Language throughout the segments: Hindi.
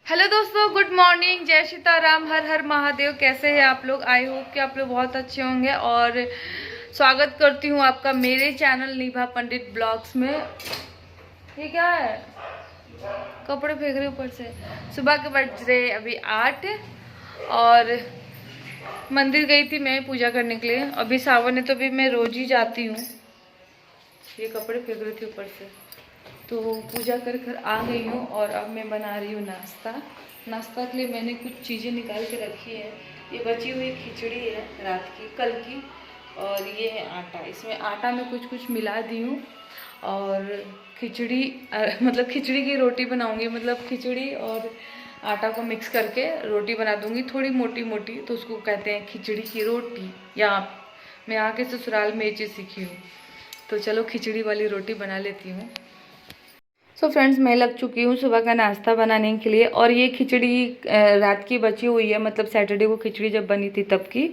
हेलो दोस्तों, गुड मॉर्निंग, जय सीताराम, हर हर महादेव। कैसे हैं आप लोग? आई होप कि आप लोग बहुत अच्छे होंगे और स्वागत करती हूँ आपका मेरे चैनल निभा पंडित ब्लॉग्स में। ये क्या है? कपड़े फेंक रहे ऊपर से। सुबह के बज रहे अभी 8 और मंदिर गई थी मैं पूजा करने के लिए। अभी सावन है तो भी मैं रोज ही जाती हूँ। ये कपड़े फेंक रहे थे ऊपर से तो पूजा कर आ गई हूँ और अब मैं बना रही हूँ नाश्ता के लिए मैंने कुछ चीज़ें निकाल के रखी है। ये बची हुई खिचड़ी है रात की, कल की, और ये है आटा। इसमें आटा में कुछ मिला दी हूँ और खिचड़ी मतलब खिचड़ी की रोटी बनाऊँगी। मतलब खिचड़ी और आटा को मिक्स करके रोटी बना दूँगी, थोड़ी मोटी मोटी, तो उसको कहते हैं खिचड़ी की रोटी। या मैं आके ससुराल में ये चीज़ सीखी हूँ, तो चलो खिचड़ी वाली रोटी बना लेती हूँ। सो फ्रेंड्स, मैं लग चुकी हूँ सुबह का नाश्ता बनाने के लिए। और ये खिचड़ी रात की बची हुई है, मतलब सैटरडे को खिचड़ी जब बनी थी तब की।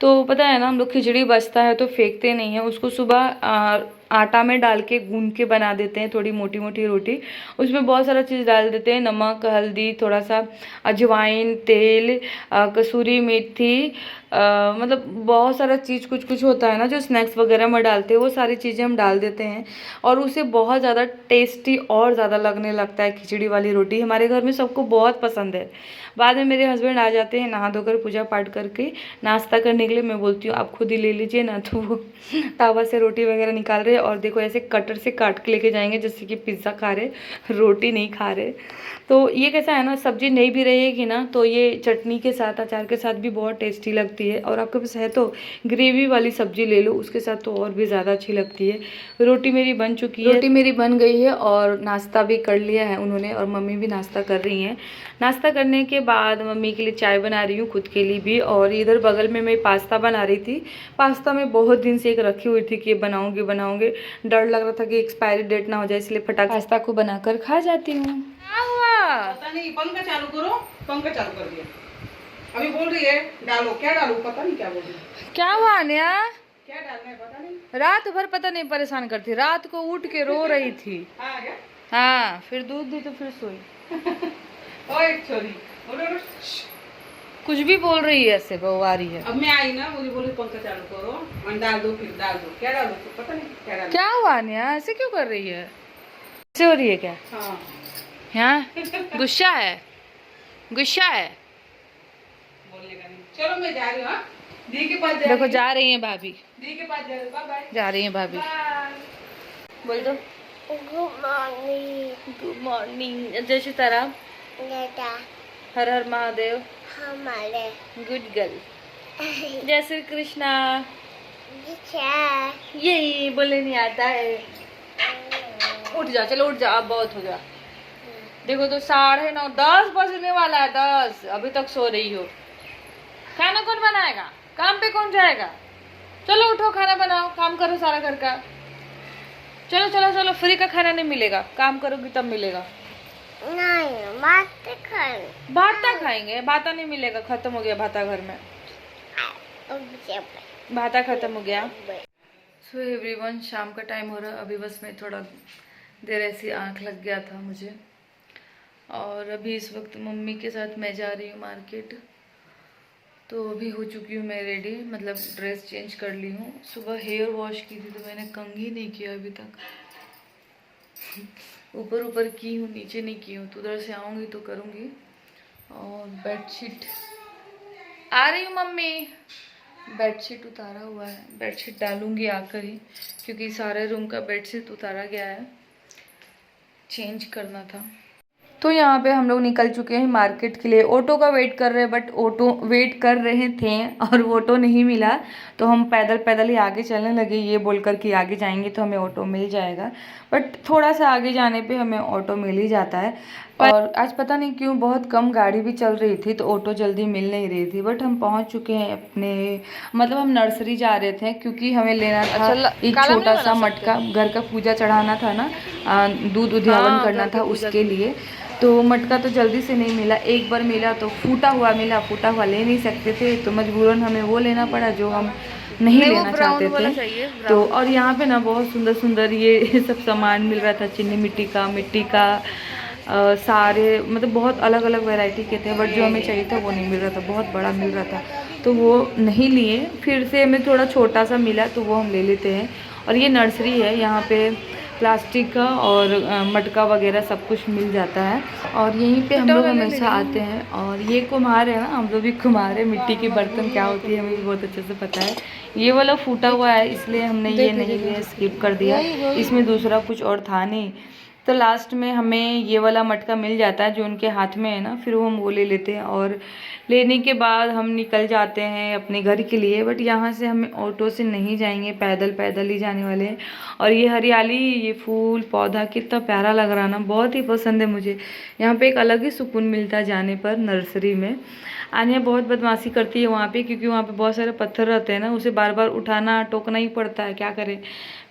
तो पता है ना, हम लोग खिचड़ी बचता है तो फेंकते नहीं है उसको, सुबह आटा में डाल के गूंद के बना देते हैं थोड़ी मोटी मोटी रोटी। उसमें बहुत सारा चीज़ डाल देते हैं, नमक, हल्दी, थोड़ा सा अजवाइन, तेल, कसूरी मेथी, मतलब बहुत सारा चीज़ कुछ होता है ना जो स्नैक्स वगैरह में डालते हैं, वो सारी चीज़ें हम डाल देते हैं और उसे बहुत ज़्यादा टेस्टी और ज़्यादा लगने लगता है। खिचड़ी वाली रोटी हमारे घर में सबको बहुत पसंद है। बाद में मेरे हस्बैंड आ जाते हैं नहा धोकर पूजा पाठ करके नाश्ता करने के लिए। मैं बोलती हूँ आप खुद ही ले लीजिए ना, तो वो तावा से रोटी वगैरह निकाल रहे हैं और देखो ऐसे कटर से काट के लेके जाएंगे जैसे कि पिज़्ज़ा खा रहे, रोटी नहीं खा रहे। तो ये कैसा है ना, सब्जी नहीं भी रहेगी ना तो ये चटनी के साथ, अचार के साथ भी बहुत टेस्टी लगती है। और आपके पास है तो ग्रेवी वाली सब्जी ले लो, उसके साथ तो और भी ज़्यादा अच्छी लगती है। रोटी मेरी बन चुकी है, रोटी मेरी बन गई है और नाश्ता भी कर लिया है उन्होंने, और मम्मी भी नाश्ता कर रही हैं। नाश्ता करने के बाद मम्मी के लिए चाय बना रही हूँ, खुद के लिए भी। और इधर बगल में मैं पास्ता बना रही थी। पास्ता मैं बहुत दिन से एक रखी हुई थी कि बनाऊँगी। डर लग रहा था कि एक्सपायरी डेट ना हो जाए, इसलिए फटाक पास्ता को बनाकर खा जाती हूँ। क्या हुआ? पता नहीं, पंखा चालू करो। पंखा चालू कर दिया। अभी बोल रही है डालो, क्या डालू पता नहीं क्या बोल रही है। क्या हुआ अन्या? क्या डालना है पता नहीं। रात भर पता नहीं परेशान करती, रात को उठ के रो रही थी। क्या? हाँ, फिर दूध दी तो फिर सोई। ओए छोरी, कुछ भी बोल रही है, ऐसे बउआ रही है। अब मैं आई ना, मुझे बोली पंखा चालू करो, और डाल दो, फिर डाल दो। क्या डालो तो पता नहीं क्या डालो। क्या हुआ अन्या, ऐसे क्यों कर रही है? ऐसे हो रही है क्या? हाँ हाँ, गुस्सा है, गुस्सा है। बोलने का नहीं। चलो मैं जा रही हूँ। हाँ? दी के पास जा देखो रही जा रही है भाभी, हूँ। दी के पास जा रही हूँ। Bye bye. जा रही है भाभी। बोल दो गुड मॉर्निंग। गुड मॉर्निंग, जय सीताराम, बेटा हर हर महादेव, हमारे गुड गर्ल, जय श्री कृष्णा। दिखा यही बोलने नहीं आता है। उठ जा, चलो उठ जा, अब बहुत हो गया। देखो तो 9:30 10 बजने वाला है, 10 अभी तक सो रही हो। खाना कौन बनाएगा? काम पे कौन जाएगा? चलो उठो, खाना बनाओ, काम करो सारा घर का। चलो चलो चलो, फ्री का खाना नहीं मिलेगा, काम करोगी तब मिलेगा। नहीं बात कर भाता खाएंगे, भाता नहीं मिलेगा, खत्म हो गया भाता घर में, भाता खत्म हो गया। सो एवरीवन, शाम का टाइम हो रहा है। अभी बस मैं थोड़ा देर ऐसी आंख लग गया था मुझे, और अभी इस वक्त मम्मी के साथ मैं जा रही हूँ मार्केट। तो अभी हो चुकी हूँ मैं रेडी, मतलब ड्रेस चेंज कर ली हूँ। सुबह हेयर वॉश की थी तो मैंने कंघी नहीं किया अभी तक। ऊपर ऊपर की हूँ, नीचे नहीं की हूँ, तो उधर से आऊँगी तो करूँगी। और बेडशीट आ रही हूँ मम्मी, बेडशीट उतारा हुआ है, बेडशीट डालूंगी आकर ही, क्योंकि सारे रूम का बेडशीट उतारा गया है, चेंज करना था। तो यहाँ पे हम लोग निकल चुके हैं मार्केट के लिए। ऑटो का वेट कर रहे हैं, बट ऑटो वेट कर रहे थे और ऑटो नहीं मिला, तो हम पैदल पैदल ही आगे चलने लगे, ये बोलकर कि आगे जाएंगे तो हमें ऑटो मिल जाएगा। बट थोड़ा सा आगे जाने पे हमें ऑटो मिल ही जाता है। और आज पता नहीं क्यों बहुत कम गाड़ी भी चल रही थी, तो ऑटो जल्दी मिल नहीं रही थी। बट हम पहुँच चुके हैं अपने, मतलब हम नर्सरी जा रहे थे क्योंकि हमें लेना था एक छोटा सा मटका, घर का पूजा चढ़ाना था ना, दूध उद्यापन करना था उसके लिए। तो मटका तो जल्दी से नहीं मिला, एक बार मिला तो फूटा हुआ मिला, फूटा हुआ ले नहीं सकते थे, तो मजबूरन हमें वो लेना पड़ा जो हम नहीं लेना चाहते थे। तो और यहाँ पे ना बहुत सुंदर सुंदर ये सब सामान मिल रहा था, चीनी मिट्टी का सारे मतलब बहुत अलग अलग वैरायटी के थे, बट जो हमें चाहिए था वो नहीं मिल रहा था, बहुत बड़ा मिल रहा था तो वो नहीं लिए। फिर से हमें थोड़ा छोटा सा मिला तो वो हम ले लेते हैं। और ये नर्सरी है, यहाँ पे प्लास्टिक का और मटका वगैरह सब कुछ मिल जाता है। और यहीं पे हम लोग हमेशा आते हैं। और ये कुम्हार है ना, हम लोग भी कुम्हार है, मिट्टी के बर्तन क्या होती है हमें भी बहुत अच्छे से पता है। ये वाला फूटा हुआ है इसलिए हमने ये नहीं लिया, स्किप कर दिया, इसमें दूसरा कुछ और था नहीं। तो लास्ट में हमें ये वाला मटका मिल जाता है जो उनके हाथ में है ना, फिर वो हम वो ले लेते हैं। और लेने के बाद हम निकल जाते हैं अपने घर के लिए। बट यहाँ से हमें ऑटो से नहीं जाएंगे, पैदल पैदल ही जाने वाले हैं। और ये हरियाली, ये फूल पौधा कितना प्यारा लग रहा ना, बहुत ही पसंद है मुझे। यहाँ पे एक अलग ही सुकून मिलता है जाने पर नर्सरी में। आनिया बहुत बदमाशी करती है वहाँ पे, क्योंकि वहाँ पे बहुत सारे पत्थर रहते हैं ना, उसे बार बार उठाना टोकना ही पड़ता है, क्या करें।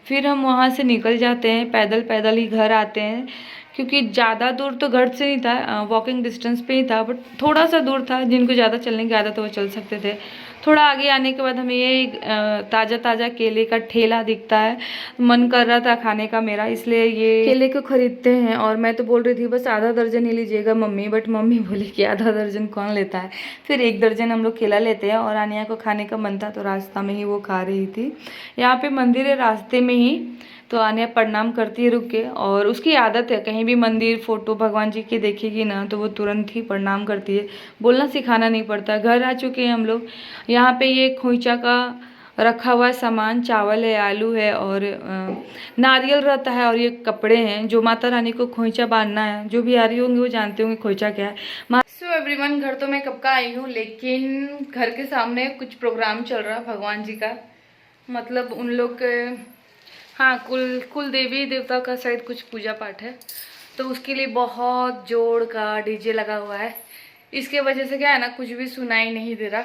फिर हम वहाँ से निकल जाते हैं, पैदल पैदल ही घर आते हैं, क्योंकि ज़्यादा दूर तो घर से नहीं था, वॉकिंग डिस्टेंस पे ही था, बट थोड़ा सा दूर था। जिनको ज़्यादा चलने की आदत है वो चल सकते थे। थोड़ा आगे आने के बाद हमें ये ताज़ा ताज़ा केले का ठेला दिखता है, मन कर रहा था खाने का मेरा, इसलिए ये केले को खरीदते हैं। और मैं तो बोल रही थी बस आधा दर्जन ही लीजिएगा मम्मी, बट मम्मी बोली कि आधा दर्जन कौन लेता है। फिर 1 दर्जन हम लोग केला लेते हैं। और आनिया को खाने का मन था तो रास्ता में ही वो खा रही थी। यहाँ पे मंदिर है रास्ते में ही, तो आनिया प्रणाम करती है रुक के। और उसकी आदत है, कहीं भी मंदिर फोटो भगवान जी की देखेगी ना तो वो तुरंत ही प्रणाम करती है, बोलना सिखाना नहीं पड़ता। घर आ चुके हैं हम लोग। यहाँ पे ये खोइचा का रखा हुआ सामान, चावल है, आलू है और नारियल रहता है। और ये कपड़े हैं जो माता रानी को खोइचा बांधना है, जो भी आ रही होंगे वो जानते होंगे खोइचा क्या है। सो एवरीवन, घर तो मैं कब का आई हूँ, लेकिन घर के सामने कुछ प्रोग्राम चल रहा भगवान जी का, मतलब उन लोग हाँ कुल देवी देवता का शायद कुछ पूजा पाठ है, तो उसके लिए बहुत जोर का डीजे लगा हुआ है। इसके वजह से क्या है ना, कुछ भी सुनाई नहीं दे रहा।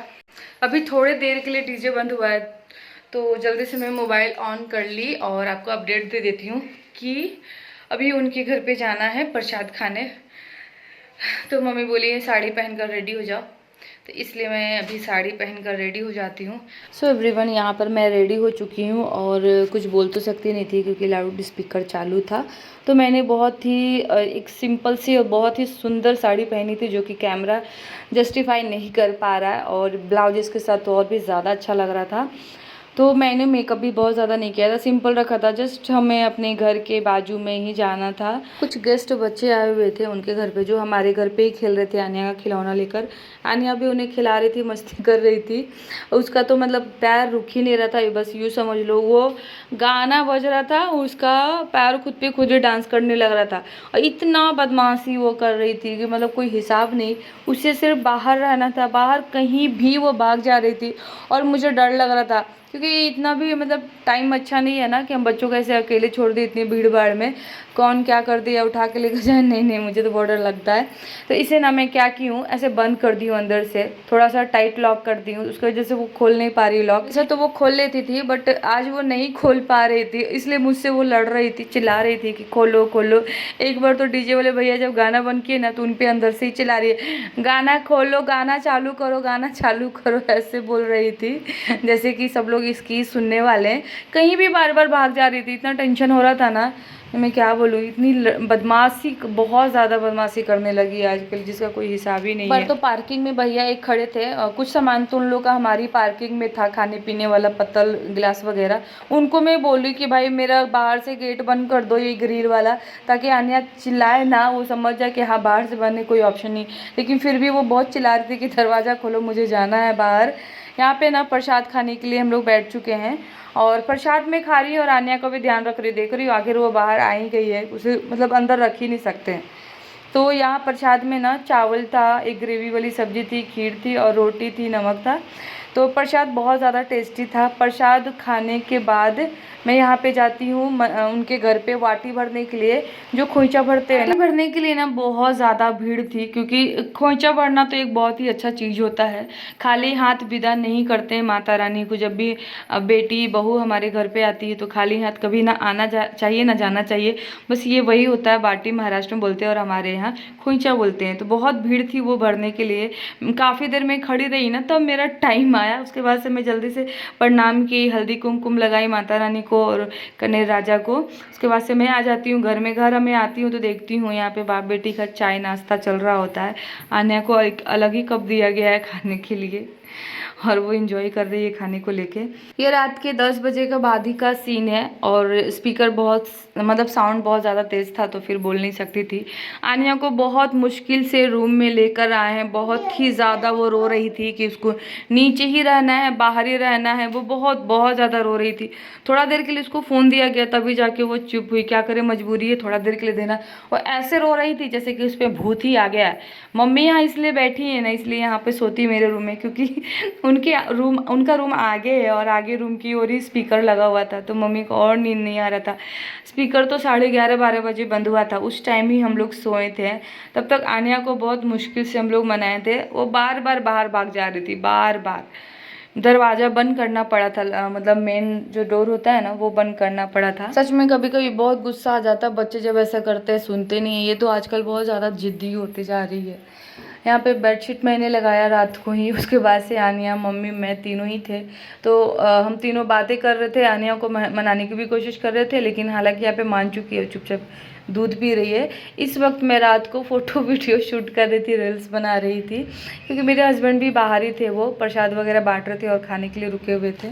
अभी थोड़े देर के लिए डीजे बंद हुआ है, तो जल्दी से मैं मोबाइल ऑन कर ली और आपको अपडेट दे देती हूँ कि अभी उनके घर पे जाना है प्रसाद खाने। तो मम्मी बोली है साड़ी पहनकर रेडी हो जाओ, तो इसलिए मैं अभी साड़ी पहनकर रेडी हो जाती हूँ। सो एवरीवन, यहाँ पर मैं रेडी हो चुकी हूँ और कुछ बोल तो सकती नहीं थी क्योंकि लाउड स्पीकर चालू था। तो मैंने बहुत ही एक सिंपल सी और बहुत ही सुंदर साड़ी पहनी थी जो कि कैमरा जस्टिफाई नहीं कर पा रहा है, और ब्लाउज इसके साथ तो और भी ज़्यादा अच्छा लग रहा था। तो मैंने मेकअप भी बहुत ज़्यादा नहीं किया था, सिंपल रखा था। जस्ट हमें अपने घर के बाजू में ही जाना था। कुछ गेस्ट बच्चे आए हुए थे उनके घर पे, जो हमारे घर पे ही खेल रहे थे आनिया का खिलौना लेकर। आनिया भी उन्हें खिला रही थी, मस्ती कर रही थी। उसका तो मतलब पैर रुक ही नहीं रहा था, बस यूँ समझ लो। वो गाना बज रहा था, उसका पैर खुद पे खुद ही डांस करने लग रहा था। और इतना बदमाशी वो कर रही थी कि मतलब कोई हिसाब नहीं। उसे सिर्फ बाहर रहना था, बाहर कहीं भी वो भाग जा रही थी और मुझे डर लग रहा था, क्योंकि इतना भी मतलब टाइम अच्छा नहीं है ना कि हम बच्चों को ऐसे अकेले छोड़ दें इतनी भीड़ भाड़ में, कौन क्या कर दे या उठा के लेकर जाए। नहीं, मुझे तो बहुत डर लगता है। तो इसे ना मैं क्या की हूँ, ऐसे बंद कर दी हूँ अंदर से, थोड़ा सा टाइट लॉक कर दी हूँ, उसकी वजह से वो खोल नहीं पा रही लॉक। ऐसा तो वो खोल लेती थी, बट आज वो नहीं खोल पा रही थी, इसलिए मुझसे वो लड़ रही थी, चिल्ला रही थी कि खोलो खोलो। एक बार तो डीजे वाले भैया जब गाना बंद किए ना तो उन पे अंदर से ही चिल्ला रही है, गाना खोलो, गाना चालू करो, गाना चालू करो, ऐसे बोल रही थी जैसे कि सब लोग इसकी सुनने वाले हैं। कहीं भी बार बार भाग जा रही थी, इतना टेंशन हो रहा था ना, मैं क्या बोलूँ। इतनी बदमाशी, बहुत ज़्यादा बदमाशी करने लगी आजकल, जिसका कोई हिसाब ही नहीं है। तो पार्किंग में भैया एक खड़े थे, कुछ सामान तो उन लोग का हमारी पार्किंग में था, खाने पीने वाला पत्तल गिलास वगैरह। उनको मैं बोली कि भाई मेरा बाहर से गेट बंद कर दो, ये ग्रिल वाला, ताकि आनिया चिल्लाए ना, वो समझ जाए कि हाँ बाहर से बंद है, कोई ऑप्शन नहीं। लेकिन फिर भी वो बहुत चिल्ला रही थी कि दरवाज़ा खोलो, मुझे जाना है बाहर। यहाँ पे ना प्रसाद खाने के लिए हम लोग बैठ चुके हैं और प्रसाद में खा रही है और आनिया का भी ध्यान रख रही, देख रही हूँ आखिर वो बाहर आ ही गई है, उसे मतलब अंदर रख ही नहीं सकते। तो यहाँ प्रसाद में ना चावल था, एक ग्रेवी वाली सब्जी थी, खीर थी और रोटी थी, नमक था। तो प्रसाद बहुत ज़्यादा टेस्टी था। प्रसाद खाने के बाद मैं यहाँ पे जाती हूँ उनके घर पे वाटी भरने के लिए, जो खोइचा भरते हैं। भरने के लिए ना बहुत ज़्यादा भीड़ थी, क्योंकि खोइचा भरना तो एक बहुत ही अच्छा चीज़ होता है। खाली हाथ विदा नहीं करते हैं माता रानी को। जब भी बेटी बहू हमारे घर पे आती है तो खाली हाथ कभी ना आना चाहिए ना जाना चाहिए, बस ये वही होता है। बाटी महाराष्ट्र में बोलते हैं और हमारे यहाँ खोइचा बोलते हैं। तो बहुत भीड़ थी वो भरने के लिए, काफ़ी देर में खड़ी रही ना, तब मेरा टाइम आया। उसके बाद से मैं जल्दी से प्रणाम की, हल्दी कुमकुम लगाई माता रानी को और कन्हैया राजा को। उसके बाद से मैं आ जाती हूँ घर में। घर में आती हूँ तो देखती हूँ यहाँ पे बाप बेटी का चाय नाश्ता चल रहा होता है। आन्या को एक अलग ही कप दिया गया है खाने के लिए और वो एंजॉय कर रही है खाने को लेके। ये रात के 10 बजे का बाद ही का सीन है और स्पीकर बहुत मतलब साउंड बहुत ज़्यादा तेज़ था तो फिर बोल नहीं सकती थी। आन्या को बहुत मुश्किल से रूम में लेकर आए हैं। बहुत ही ज़्यादा वो रो रही थी कि उसको नीचे ही रहना है, बाहर ही रहना है। वो बहुत ज़्यादा रो रही थी। थोड़ा देर के लिए उसको फ़ोन दिया गया तभी जाके वो चुप हुई। क्या करे, मजबूरी है थोड़ा देर के लिए देना। और ऐसे रो रही थी जैसे कि उस पर भूत ही आ गया है। मम्मी यहाँ इसलिए बैठी है ना, इसलिए यहाँ पे सोती मेरे रूम में, क्योंकि उनका रूम आगे है और आगे रूम की ओर ही स्पीकर लगा हुआ था तो मम्मी को और नींद नहीं आ रहा था। स्पीकर तो 11:30-12 बजे बंद हुआ था, उस टाइम ही हम लोग सोए थे। तब तक आन्या को बहुत मुश्किल से हम लोग मनाए थे। वो बार बार बाहर भाग जा रही थी, बार बार दरवाज़ा बंद करना पड़ा था। मतलब मेन जो डोर होता है ना वो बंद करना पड़ा था। सच में कभी कभी बहुत गुस्सा आ जाता है, बच्चे जब ऐसा करते हैं सुनते नहीं है। ये तो आजकल बहुत ज़्यादा जिद्दी होती जा रही है। यहाँ पे बेडशीट मैंने लगाया रात को ही। उसके बाद से आन्या, मम्मी, मैं तीनों ही थे तो हम तीनों बातें कर रहे थे। आन्या को मनाने की भी कोशिश कर रहे थे लेकिन हालांकि यहाँ पे मान चुकी है, चुपचाप दूध पी रही है। इस वक्त मैं रात को फ़ोटो वीडियो शूट कर रही थी, रील्स बना रही थी, क्योंकि मेरे हस्बैंड भी बाहर ही थे। वो प्रसाद वगैरह बांट रहे थे और खाने के लिए रुके हुए थे।